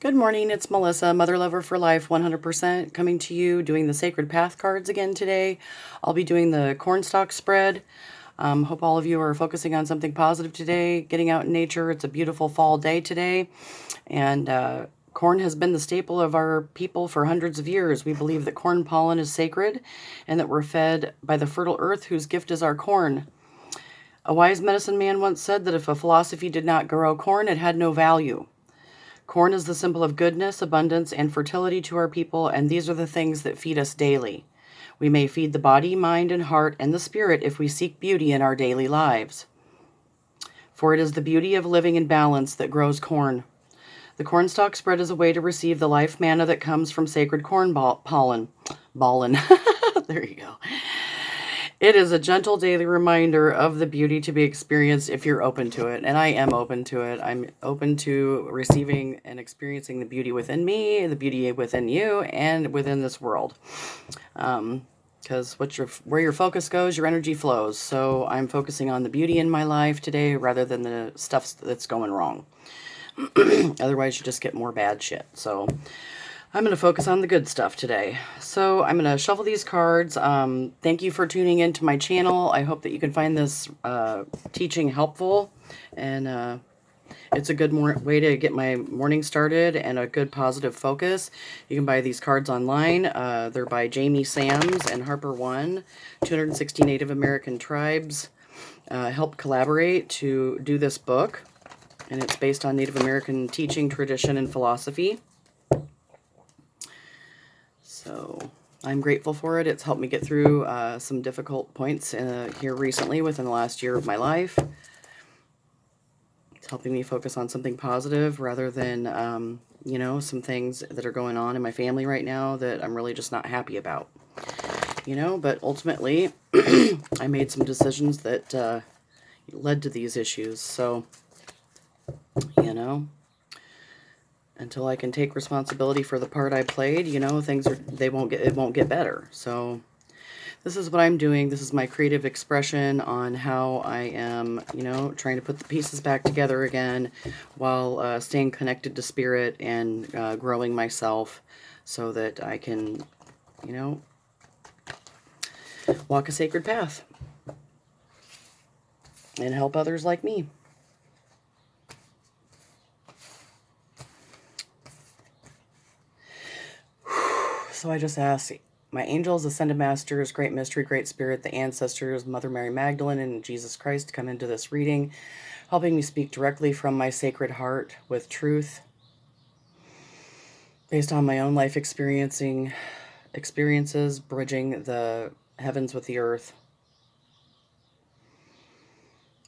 Good morning, it's Melissa, Mother Lover for Life 100%, coming to you doing the Sacred Path cards again today. I'll be doing the cornstalk spread. Hope all of you are focusing on something positive today, getting out in nature. It's a beautiful fall day today, and corn has been the staple of our people for hundreds of years. We believe that corn pollen is sacred and that we're fed by the fertile earth whose gift is our corn. A wise medicine man once said that if a philosophy did not grow corn, it had no value. Corn is the symbol of goodness, abundance, and fertility to our people, and these are the things that feed us daily. We may feed the body, mind, and heart, and the spirit if we seek beauty in our daily lives. For it is the beauty of living in balance that grows corn. The cornstalk spread is a way to receive the life manna that comes from sacred corn pollen. Ballin. There you go. It is a gentle daily reminder of the beauty to be experienced if you're open to it. And I am open to it. I'm open to receiving and experiencing the beauty within me, the beauty within you, and within this world. Because where your focus goes, your energy flows. So I'm focusing on the beauty in my life today rather than the stuff that's going wrong. Otherwise, you just get more bad shit. So I'm going to focus on the good stuff today. So I'm going to shuffle these cards. Thank you for tuning into my channel. I hope that you can find this teaching helpful. And it's a good way to get my morning started and a good positive focus. You can buy these cards online. They're by Jamie Sams and Harper One. 260 Native American tribes helped collaborate to do this book. And it's based on Native American teaching, tradition, and philosophy. So I'm grateful for it. It's helped me get through some difficult points here recently within the last year of my life. It's helping me focus on something positive rather than, some things that are going on in my family right now that I'm really just not happy about. But ultimately, I made some decisions that led to these issues. So, until I can take responsibility for the part I played, it won't get better. So this is what I'm doing. This is my creative expression on how I am, trying to put the pieces back together again while staying connected to spirit and growing myself so that I can, walk a sacred path and help others like me. So I just ask my angels, ascended masters, great mystery, great spirit, the ancestors, Mother Mary Magdalene, and Jesus Christ to come into this reading, helping me speak directly from my sacred heart with truth, based on my own life experiences, bridging the heavens with the earth.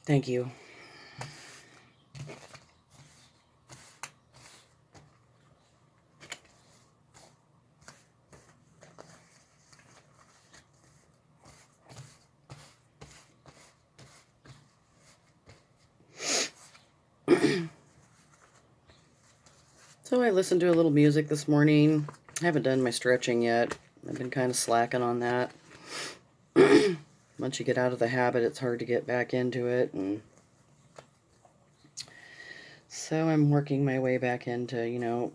Thank you. So I listened to a little music this morning. I haven't done my stretching yet. I've been kind of slacking on that. Once you get out of the habit, it's hard to get back into it. And so I'm working my way back into,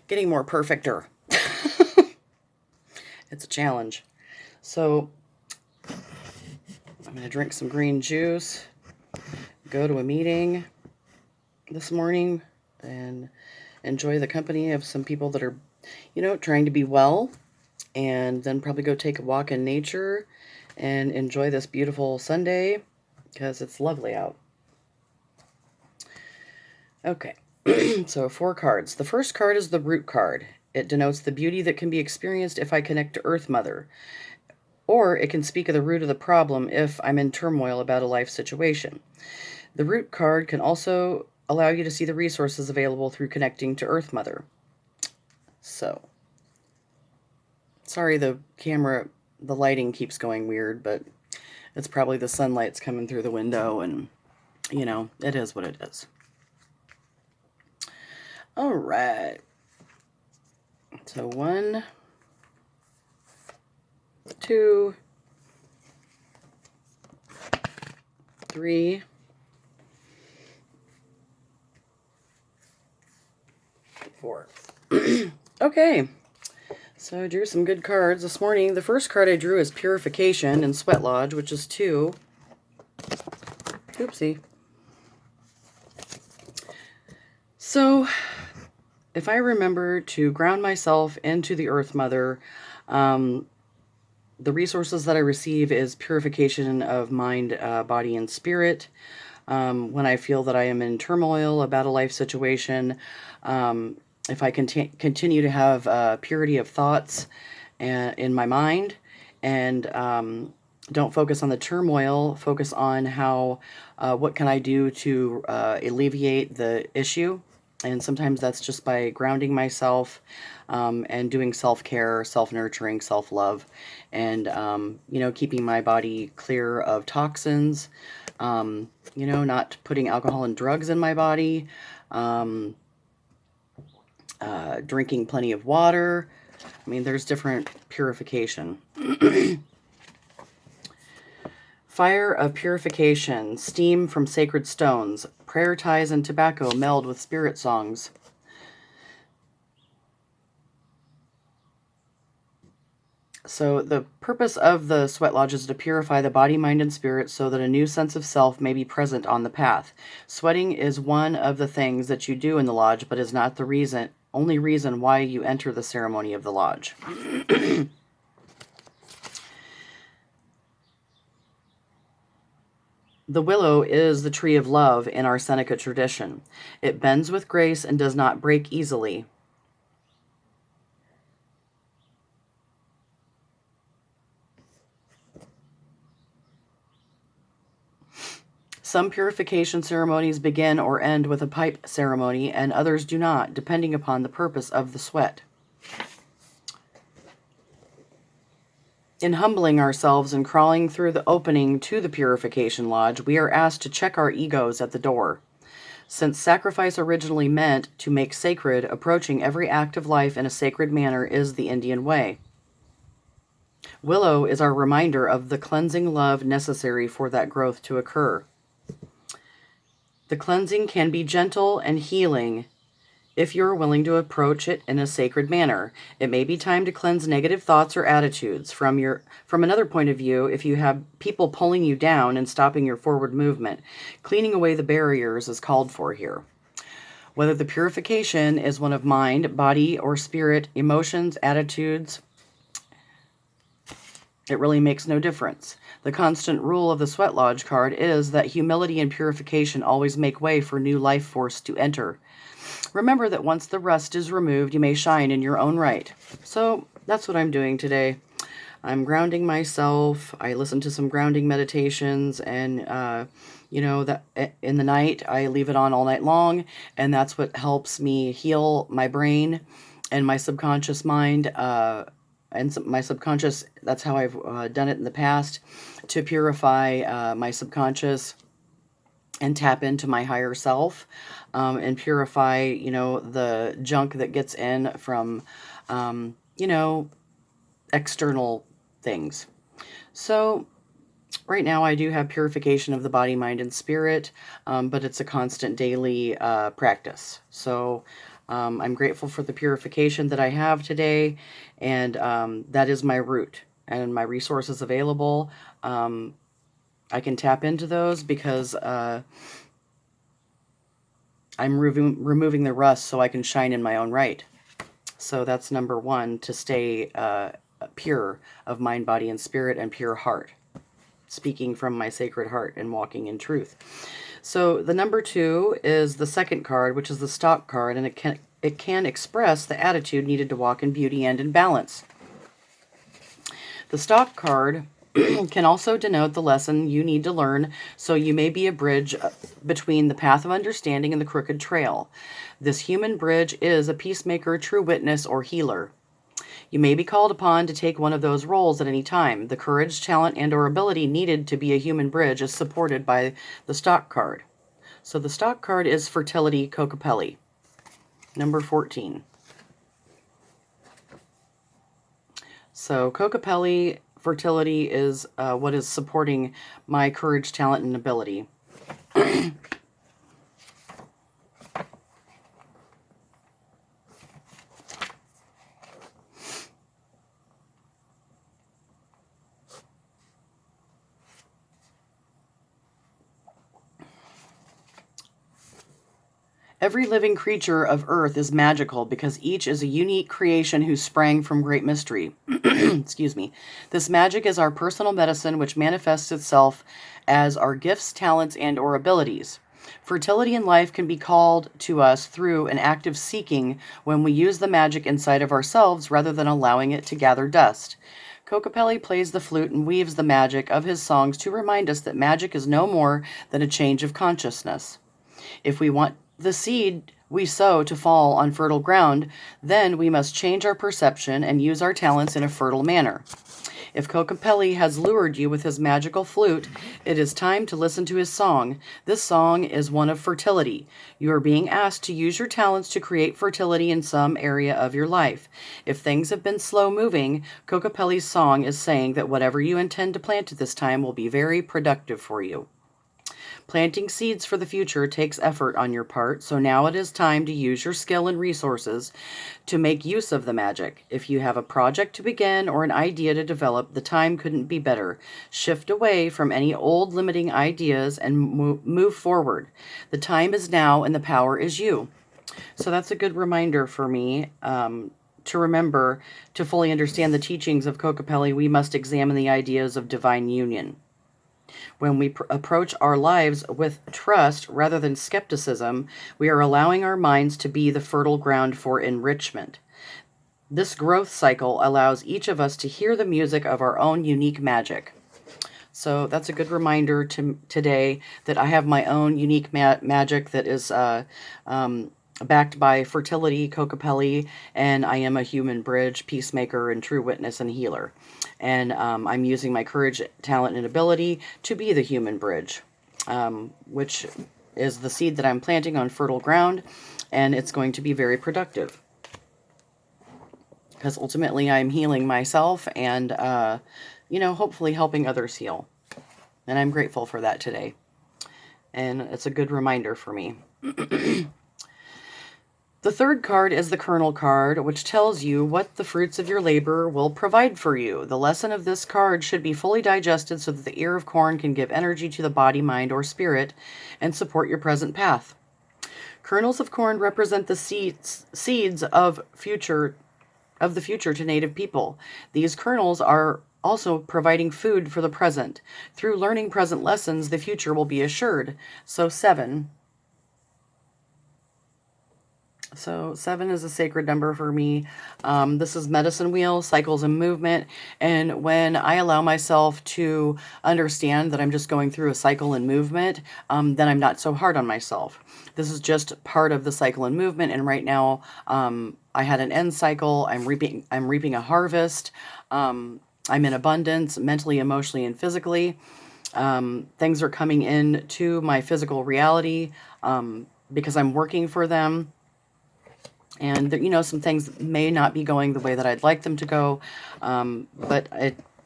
getting more perfecter. It's a challenge. So I'm going to drink some green juice, go to a meeting this morning, and enjoy the company of some people that are, trying to be well, and then probably go take a walk in nature and enjoy this beautiful Sunday because it's lovely out. Okay, so 4 cards. The first card is the root card. It denotes the beauty that can be experienced if I connect to Earth Mother. Or it can speak of the root of the problem if I'm in turmoil about a life situation. The root card can also allow you to see the resources available through connecting to Earth Mother. So, sorry the lighting keeps going weird, but it's probably the sunlight's coming through the window and, it is what it is. All right. So 1, 2, 3, 4. Okay. So I drew some good cards this morning. The first card I drew is Purification in Sweat Lodge, which is 2. Oopsie. So, if I remember to ground myself into the Earth Mother, the resources that I receive is purification of mind, body, and spirit. When I feel that I am in turmoil about a life situation, if I continue to have purity of thoughts in my mind, and don't focus on the turmoil, focus on how, what can I do to alleviate the issue. And sometimes that's just by grounding myself and doing self-care, self-nurturing, self-love, and, keeping my body clear of toxins, not putting alcohol and drugs in my body, drinking plenty of water. I mean, there's different purification. Fire of purification, steam from sacred stones, prayer ties and tobacco meld with spirit songs. So the purpose of the Sweat Lodge is to purify the body, mind, and spirit so that a new sense of self may be present on the path. Sweating is one of the things that you do in the lodge, but is not the only reason why you enter the ceremony of the lodge. The willow is the tree of love in our Seneca tradition. It bends with grace and does not break easily. Some purification ceremonies begin or end with a pipe ceremony, and others do not, depending upon the purpose of the sweat. In humbling ourselves and crawling through the opening to the Purification Lodge, we are asked to check our egos at the door. Since sacrifice originally meant to make sacred, approaching every act of life in a sacred manner is the Indian way. Willow is our reminder of the cleansing love necessary for that growth to occur. The cleansing can be gentle and healing if you're willing to approach it in a sacred manner. It may be time to cleanse negative thoughts or attitudes. From another point of view, if you have people pulling you down and stopping your forward movement, cleaning away the barriers is called for here. Whether the purification is one of mind, body, or spirit, emotions, attitudes, it really makes no difference. The constant rule of the Sweat Lodge card is that humility and purification always make way for new life force to enter. Remember that once the rust is removed, you may shine in your own right. So that's what I'm doing today. I'm grounding myself. I listen to some grounding meditations, and that in the night I leave it on all night long, and that's what helps me heal my brain and my subconscious mind. My subconscious, that's how I've done it in the past, to purify my subconscious and tap into my higher self, and purify, the junk that gets in from, external things. So right now I do have purification of the body, mind, and spirit, but it's a constant daily practice. So I'm grateful for the purification that I have today, and that is my root and my resources available. I can tap into those because I'm removing the rust so I can shine in my own right. So that's number one, to stay pure of mind, body, and spirit, and pure heart. Speaking from my sacred heart and walking in truth. So the number 2 is the second card, which is the stock card, and it can express the attitude needed to walk in beauty and in balance. The stock card can also denote the lesson you need to learn, so you may be a bridge between the path of understanding and the crooked trail. This human bridge is a peacemaker, true witness, or healer. You may be called upon to take one of those roles at any time. The courage, talent, and or ability needed to be a human bridge is supported by the stock card. So the stock card is Fertility Kokopelli, number 14. So Kokopelli fertility is what is supporting my courage, talent, and ability. Every living creature of earth is magical because each is a unique creation who sprang from great mystery. Excuse me. This magic is our personal medicine, which manifests itself as our gifts, talents, and or abilities. Fertility in life can be called to us through an active seeking when we use the magic inside of ourselves rather than allowing it to gather dust. Kokopelli plays the flute and weaves the magic of his songs to remind us that magic is no more than a change of consciousness. If we want the seed we sow to fall on fertile ground, then we must change our perception and use our talents in a fertile manner. If Kokopelli has lured you with his magical flute, it is time to listen to his song. This song is one of fertility. You are being asked to use your talents to create fertility in some area of your life. If things have been slow moving, Kokopelli's song is saying that whatever you intend to plant at this time will be very productive for you. Planting seeds for the future takes effort on your part, so now it is time to use your skill and resources to make use of the magic. If you have a project to begin or an idea to develop, the time couldn't be better. Shift away from any old limiting ideas and move forward. The time is now and the power is you. So that's a good reminder for me to remember. To fully understand the teachings of Kokopelli, we must examine the ideas of divine union. When we approach our lives with trust rather than skepticism, we are allowing our minds to be the fertile ground for enrichment. This growth cycle allows each of us to hear the music of our own unique magic. So that's a good reminder today that I have my own unique magic that is backed by fertility, Kokopelli, and I am a human bridge, peacemaker, and true witness and healer. And I'm using my courage, talent, and ability to be the human bridge, which is the seed that I'm planting on fertile ground, and it's going to be very productive. Because ultimately I'm healing myself and, hopefully helping others heal. And I'm grateful for that today. And it's a good reminder for me. The third card is the Kernel card, which tells you what the fruits of your labor will provide for you. The lesson of this card should be fully digested so that the ear of corn can give energy to the body, mind, or spirit and support your present path. Kernels of corn represent the seeds of the future to Native people. These kernels are also providing food for the present. Through learning present lessons, the future will be assured. So 7 is a sacred number for me. This is medicine wheel, cycles, and movement. And when I allow myself to understand that I'm just going through a cycle and movement, then I'm not so hard on myself. This is just part of the cycle and movement. And right now, I had an end cycle. I'm reaping a harvest. I'm in abundance, mentally, emotionally, and physically. Things are coming into my physical reality because I'm working for them. And, some things may not be going the way that I'd like them to go. But,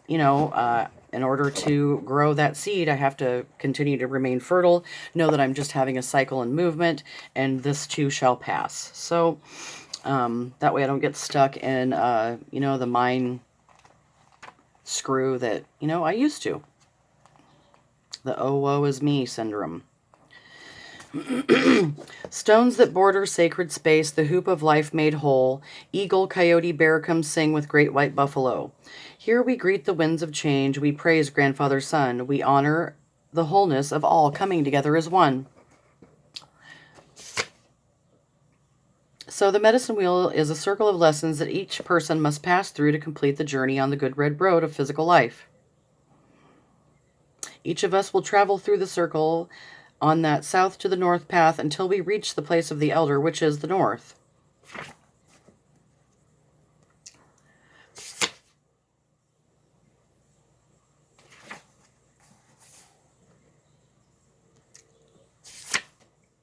in order to grow that seed, I have to continue to remain fertile, know that I'm just having a cycle and movement, and this too shall pass. So that way I don't get stuck in, the mind screw that, I used to. The oh, woe is me syndrome. Stones that border sacred space, the hoop of life made whole. Eagle, coyote, bear come sing with great white buffalo. Here we greet the winds of change. We praise grandfather sun. We honor the wholeness of all coming together as one. So the medicine wheel is a circle of lessons that each person must pass through to complete the journey on the good red road of physical life. Each of us will travel through the circle on that south to the north path until we reach the place of the elder, which is the north.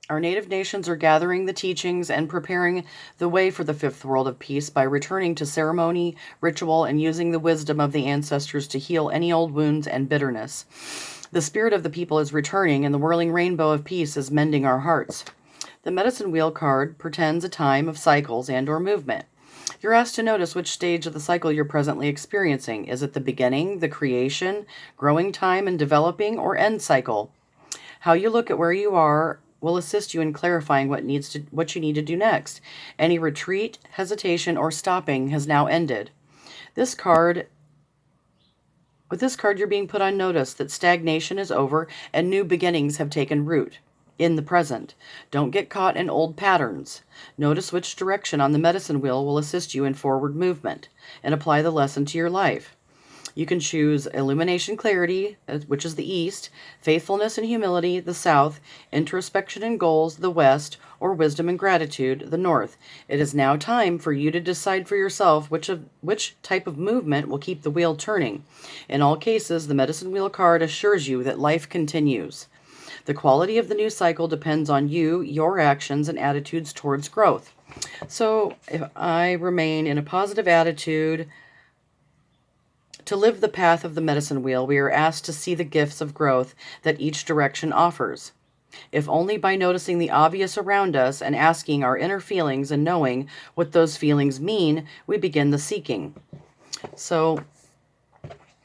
Our native nations are gathering the teachings and preparing the way for the fifth world of peace by returning to ceremony, ritual, and using the wisdom of the ancestors to heal any old wounds and bitterness. The spirit of the people is returning, and the whirling rainbow of peace is mending our hearts. The medicine wheel card portends a time of cycles and or movement. You're asked to notice which stage of the cycle you're presently experiencing. Is it the beginning, the creation, growing time and developing, or end cycle? How you look at where you are will assist you in clarifying what you need to do next. Any retreat, hesitation, or stopping has now ended. This card With this card, you're being put on notice that stagnation is over and new beginnings have taken root in the present. Don't get caught in old patterns. Notice which direction on the medicine wheel will assist you in forward movement, and apply the lesson to your life. You can choose illumination, clarity, which is the east, faithfulness and humility, the south, introspection and goals, the west, or wisdom and gratitude, the north. It is now time for you to decide for yourself which type of movement will keep the wheel turning. In all cases, the medicine wheel card assures you that life continues. The quality of the new cycle depends on you, your actions, and attitudes towards growth. So if I remain in a positive attitude, to live the path of the medicine wheel, we are asked to see the gifts of growth that each direction offers. If only by noticing the obvious around us and asking our inner feelings and knowing what those feelings mean, we begin the seeking. So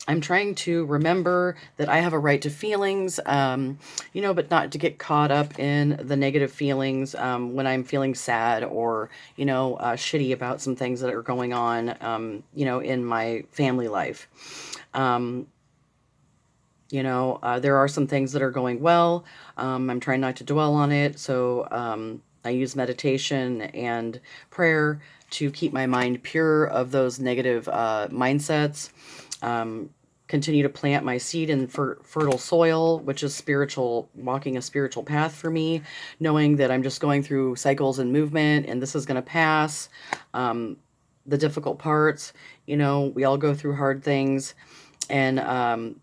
I'm trying to remember that I have a right to feelings, but not to get caught up in the negative feelings when I'm feeling sad or, shitty about some things that are going on, in my family life. There are some things that are going well. I'm trying not to dwell on it. So I use meditation and prayer to keep my mind pure of those negative mindsets. Continue to plant my seed in fertile soil, which is walking a spiritual path for me, knowing that I'm just going through cycles and movement and this is going to pass. The difficult parts, we all go through hard things, and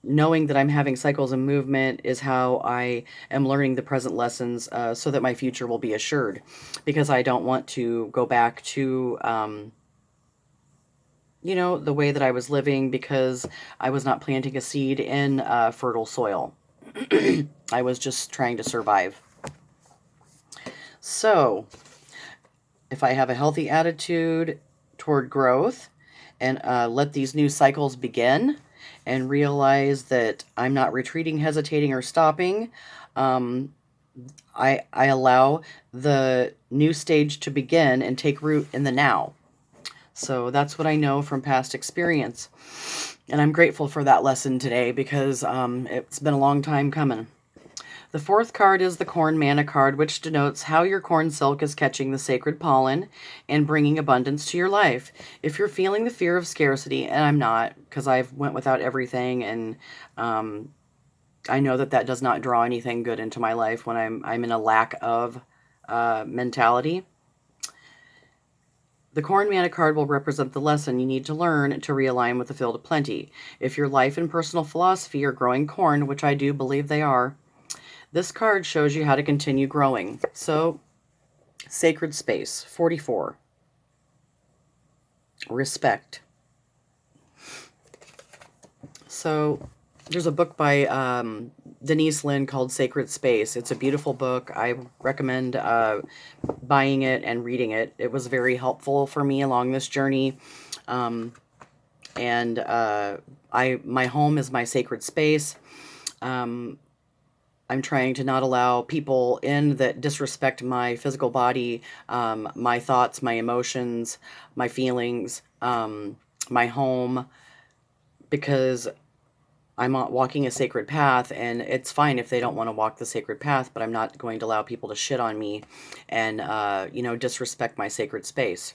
knowing that I'm having cycles and movement is how I am learning the present lessons, so that my future will be assured, because I don't want to go back to, the way that I was living, because I was not planting a seed in fertile soil. I was just trying to survive. So if I have a healthy attitude toward growth and let these new cycles begin, and realize that I'm not retreating, hesitating, or stopping, I allow the new stage to begin and take root in the now. So that's what I know from past experience. And I'm grateful for that lesson today, because it's been a long time coming. The fourth card is the Corn Mana card, which denotes how your corn silk is catching the sacred pollen and bringing abundance to your life. If you're feeling the fear of scarcity, and I'm not, because I've went without everything, and I know that does not draw anything good into my life when I'm in a lack of mentality. The Corn Mana card will represent the lesson you need to learn to realign with the field of plenty. If your life and personal philosophy are growing corn, which I do believe they are, this card shows you how to continue growing. So, Sacred Space, 44. Respect. So, there's a book by Denise Linn called Sacred Space. It's a beautiful book. I recommend buying it and reading it. It was very helpful for me along this journey. My home is my sacred space. I'm trying to not allow people in that disrespect my physical body, my thoughts, my emotions, my feelings, my home, because I'm walking a sacred path, and it's fine if they don't want to walk the sacred path, but I'm not going to allow people to shit on me and, disrespect my sacred space.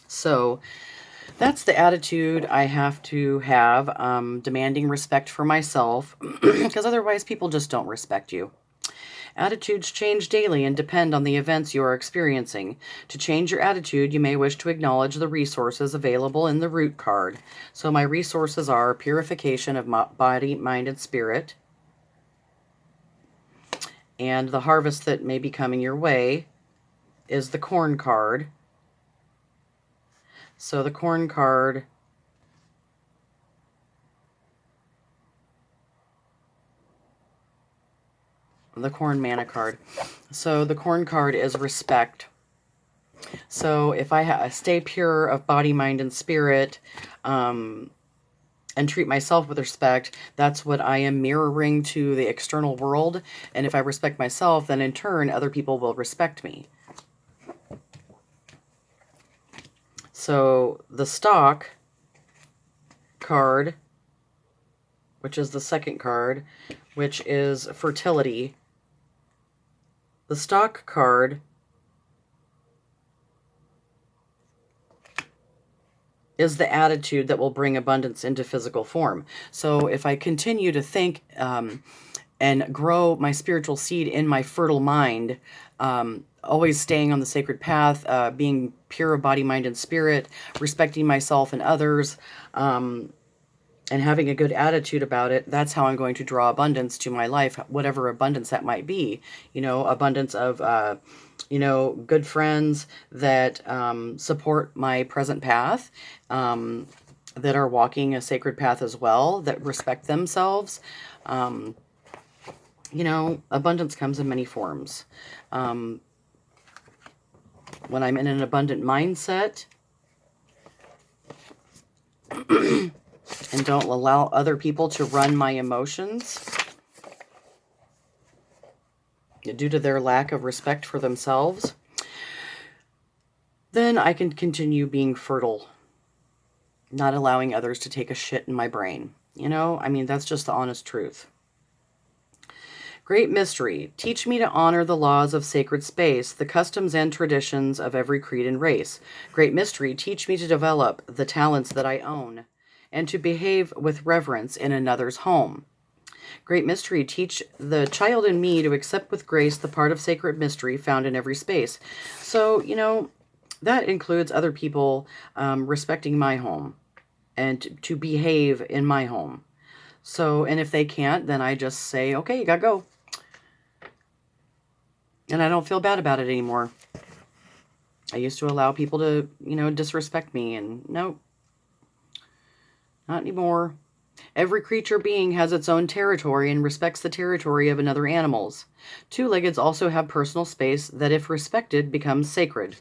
So that's the attitude I have to have, demanding respect for myself, because otherwise people just don't respect you. Attitudes change daily and depend on the events you are experiencing. To change your attitude, you may wish to acknowledge the resources available in the root card. So my resources are purification of body, mind, and spirit. And the harvest that may be coming your way is the corn card. So the corn card the Corn Mana card. So the corn card is respect. So if I stay pure of body, mind, and spirit, and treat myself with respect, that's what I am mirroring to the external world. And if I respect myself, then in turn, other people will respect me. So the stock card, which is the second card, which is fertility. The stock card is the attitude that will bring abundance into physical form. So if I continue to think and grow my spiritual seed in my fertile mind, always staying on the sacred path, being pure of body, mind, and spirit, respecting myself and others, and having a good attitude about it, that's how I'm going to draw abundance to my life, whatever abundance that might be. Abundance of good friends that support my present path, that are walking a sacred path as well, that respect themselves. Abundance comes in many forms. When I'm in an abundant mindset and don't allow other people to run my emotions due to their lack of respect for themselves, then I can continue being fertile, not allowing others to take a shit in my brain. That's just the honest truth. Great Mystery, teach me to honor the laws of sacred space, the customs and traditions of every creed and race. Great Mystery, teach me to develop the talents that I own and to behave with reverence in another's home. Great Mystery, teach the child in me to accept with grace the part of sacred mystery found in every space. So, that includes other people respecting my home and to behave in my home. So, and if they can't, then I just say, okay, you gotta go. And I don't feel bad about it anymore. I used to allow people to, disrespect me, and nope, not anymore. Every creature being has its own territory and respects the territory of another animals. Two-leggeds also have personal space that, if respected, becomes sacred.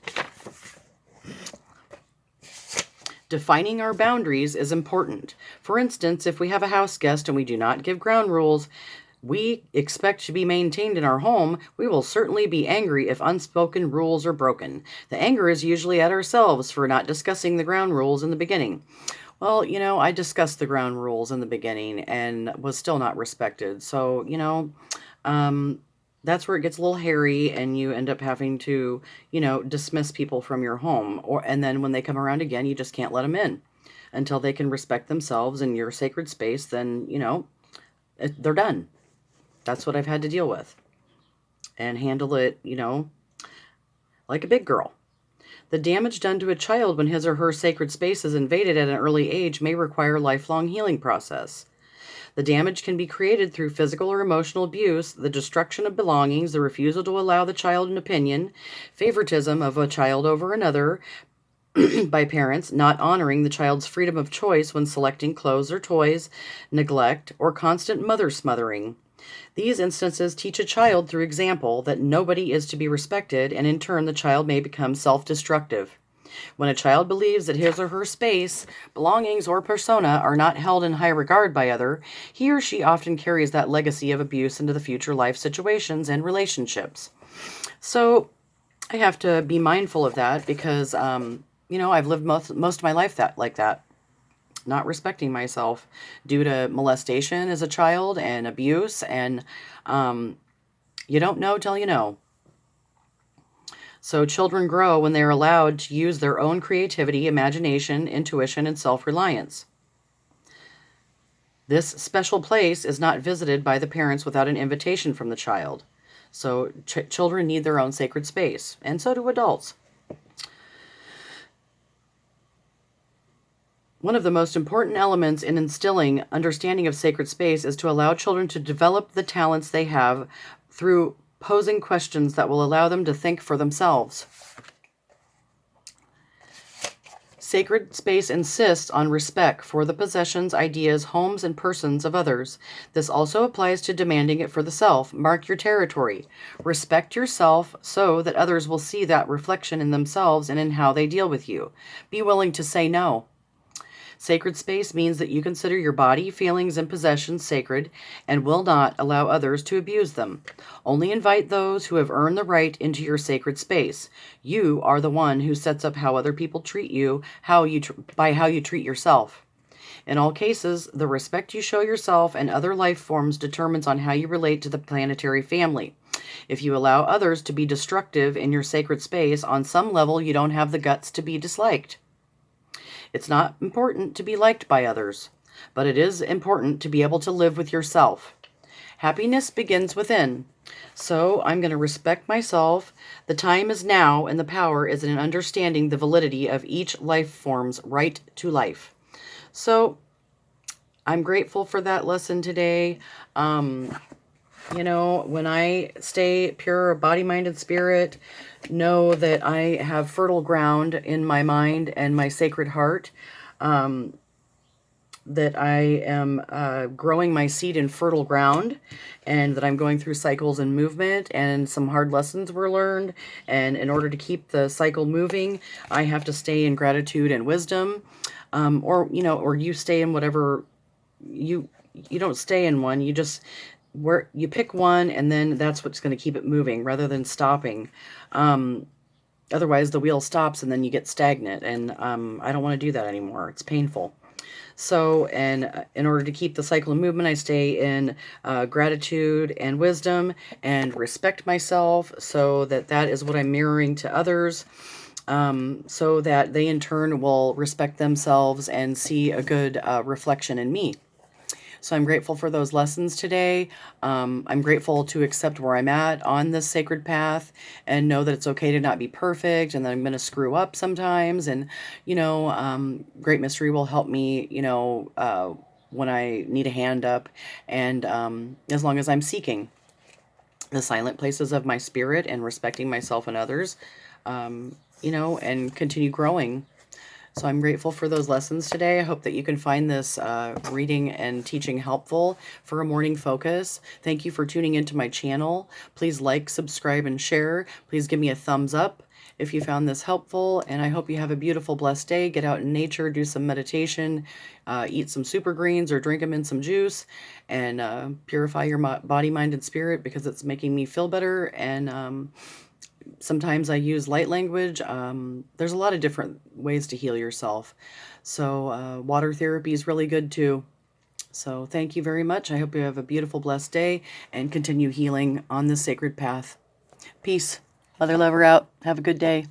Defining our boundaries is important. For instance, if we have a house guest and we do not give ground rules we expect to be maintained in our home, we will certainly be angry if unspoken rules are broken. The anger is usually at ourselves for not discussing the ground rules in the beginning. Well, I discussed the ground rules in the beginning and was still not respected. So, that's where it gets a little hairy and you end up having to, dismiss people from your home. And then when they come around again, you just can't let them in until they can respect themselves in your sacred space. Then, they're done. That's what I've had to deal with and handle it, like a big girl. The damage done to a child when his or her sacred space is invaded at an early age may require a lifelong healing process. The damage can be created through physical or emotional abuse, the destruction of belongings, the refusal to allow the child an opinion, favoritism of a child over another by parents, not honoring the child's freedom of choice when selecting clothes or toys, neglect, or constant mother smothering. These instances teach a child through example that nobody is to be respected, and in turn the child may become self-destructive. When a child believes that his or her space, belongings, or persona are not held in high regard by other, he or she often carries that legacy of abuse into the future life situations and relationships. So I have to be mindful of that because, I've lived most of my life like that. Not respecting myself due to molestation as a child and abuse, and you don't know till you know. So children grow when they're allowed to use their own creativity, imagination, intuition, and self-reliance. This special place is not visited by the parents without an invitation from the child. So children need their own sacred space, and so do adults. One of the most important elements in instilling understanding of sacred space is to allow children to develop the talents they have through posing questions that will allow them to think for themselves. Sacred space insists on respect for the possessions, ideas, homes, and persons of others. This also applies to demanding it for the self. Mark your territory. Respect yourself so that others will see that reflection in themselves and in how they deal with you. Be willing to say no. Sacred space means that you consider your body, feelings, and possessions sacred and will not allow others to abuse them. Only invite those who have earned the right into your sacred space. You are the one who sets up how other people treat you, by how you treat yourself. In all cases, the respect you show yourself and other life forms determines on how you relate to the planetary family. If you allow others to be destructive in your sacred space, on some level you don't have the guts to be disliked. It's not important to be liked by others, but it is important to be able to live with yourself. Happiness begins within. So I'm going to respect myself. The time is now, and the power is in understanding the validity of each life form's right to life. So I'm grateful for that lesson today. When I stay pure, body, mind, and spirit, know that I have fertile ground in my mind and my sacred heart, that I am growing my seed in fertile ground, and that I'm going through cycles and movement, and some hard lessons were learned. And in order to keep the cycle moving, I have to stay in gratitude and wisdom, or you stay in whatever you don't stay in one. You just where you pick one, and then that's what's going to keep it moving rather than stopping. Otherwise, the wheel stops and then you get stagnant, and I don't want to do that anymore. It's painful. So, and in order to keep the cycle of movement, I stay in gratitude and wisdom and respect myself, so that is what I'm mirroring to others, so that they in turn will respect themselves and see a good reflection in me. So I'm grateful for those lessons today. I'm grateful to accept where I'm at on this sacred path and know that it's okay to not be perfect and that I'm going to screw up sometimes. And, Great Mystery will help me, when I need a hand up. And as long as I'm seeking the silent places of my spirit and respecting myself and others, and continue growing. So I'm grateful for those lessons today. I hope that you can find this reading and teaching helpful for a morning focus. Thank you for tuning into my channel. Please like, subscribe, and share. Please give me a thumbs up if you found this helpful. And I hope you have a beautiful, blessed day. Get out in nature, do some meditation, eat some super greens or drink them in some juice, and purify your body, mind, and spirit, because it's making me feel better. And sometimes I use light language. There's a lot of different ways to heal yourself. So water therapy is really good too. So thank you very much. I hope you have a beautiful, blessed day and continue healing on this sacred path. Peace. Mother Lover out. Have a good day.